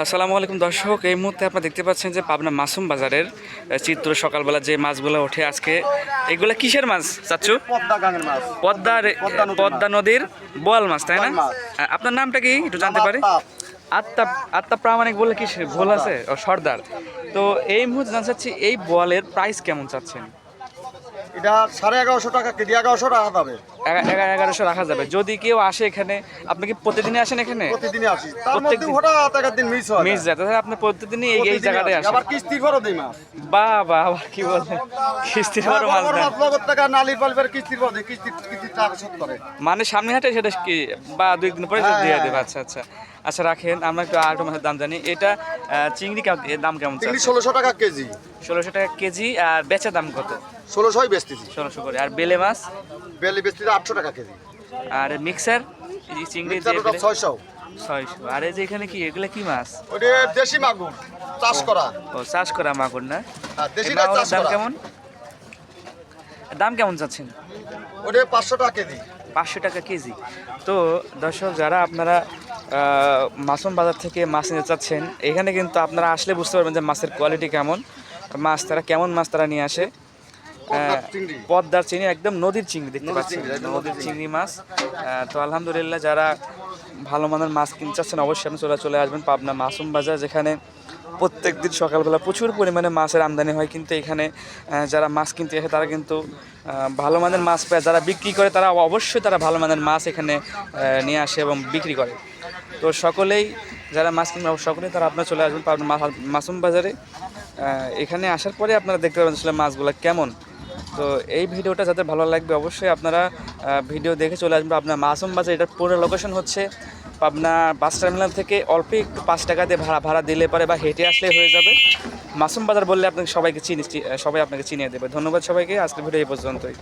আসসালামু আলাইকুম দর্শক, এই মুহূর্তে আপনারা দেখতে পাচ্ছেন যে পাবনা মাসুম বাজারের চিত্র। সকালবেলা যে মাছগুলো ওঠে আজকে, এগুলো কিসের মাছ চাচ্ছু? পদ্মা নদীর বোয়াল মাছ, তাই না? আপনার নামটা কি একটু জানতে পারি? আত্মা প্রামাণিক বলে কি ভুল আছে? ও সর্দার। তো এই মুহূর্তে জানতে চাচ্ছি, এই বোয়ালের প্রাইস কেমন চাচ্ছেন? এটা 1150 টাকা কেজি, 1100 টাকা যাবে। 1100 রাখা যাবে। যদি কেউ আসে এখানে, আপনি কি প্রতিদিনই আসেন এখানে? প্রতিদিনই আসি, তার মধ্যে হঠাৎ একদিন মিস যায়, তাহলে আপনি প্রতিদিনই এই জায়গাটায় আসেন। আবার কিস্তির পরও দেই মাছ। বাহ, আবার কি বলেন, কিস্তির পরও মাছ দেন? নগদ টাকা নালির পালবের কিস্তির পর দেই, কিস্তির টাকা শোধ করে। মানে সামনে হাটে সেটা কি, বা 2 দিন পরে দিয়ে দেবে? আচ্ছা রাখেন, আমরা একটু আরেকটু মাছের দাম জানি। এটা চিংড়ি এর দাম কেমন? চিংড়ি 1600 টাকা কেজি। 1600 টাকা কেজি। আর বেচা দাম কত? 1600ই বেচতেছি। 1600 করে। আর বেলে মাছ? বেলে বেচতেছি 800 টাকা কেজি। আর মিক্সার চিংড়ি 600। আর এই যে এখানে কি, এগুলা কি মাছ? ওটা দেশি মাগুর, চাষ করা। ও, চাষ করা মাগুর না? হ্যাঁ, দেশিটা চাষ দাম করা। কেমন? দাম কেমন চাচ্ছেন? ওটা 500 টাকা কেজি। 500 টাকা কেজি। তো দর্শক, যারা আপনারা মাসুম বাজার থেকে মাছ নিতে চাচ্ছেন, এখানে কিন্তু আপনারা আসলে বুঝতে পারবেন যে মাছের কোয়ালিটি কেমন, মাছ তারা কেমন মাছ তারা নিয়ে আসে। পদ্মার চিংড়ি, একদম নদীর চিংড়ি দেখতে পাচ্ছেন, নদীর চিংড়ি মাছ। তো আলহামদুলিল্লাহ, যারা ভালো মানের মাছ কিনতে চাচ্ছেন, অবশ্যই আপনি চলে আসবেন পাবনা মাসুম বাজার, যেখানে প্রত্যেক দিন সকালবেলা প্রচুর পরিমাণে মাছের আমদানি হয়। কিন্তু এখানে যারা মাছ কিনতে আসে, তারা কিন্তু ভালো মানের মাছ পায়। যারা বিক্রি করে, তারা অবশ্যই তারা ভালো মানের মাছ এখানে নিয়ে আসে এবং বিক্রি করে। তো সকলেই যারা মাছ কিনবে, সকলেই তারা আপনারা চলে আসবেন পাবনা মাসুম বাজারে। এখানে আসার পরে আপনারা দেখতে পাবেন আসলে মাছগুলো কেমন। তো এই ভিডিওটা যাদের ভালো লাগবে, অবশ্যই আপনারা ভিডিও দেখে চলে আসবেন আপনার মাসুম বাজার। এটার পুরো লোকেশন হচ্ছে পাবনা বাস টার্মিনাল থেকে অল্প একটু 5 টাকা দিয়ে ভাড়া দিলে পারে, বা হেঁটে আসলে হয়ে যাবে। মাসুম বাজার বললে আপনাকে সবাই আপনাকে চিনিয়ে দেবে। ধন্যবাদ সবাইকে, আজকের ভিডিও এই পর্যন্তই।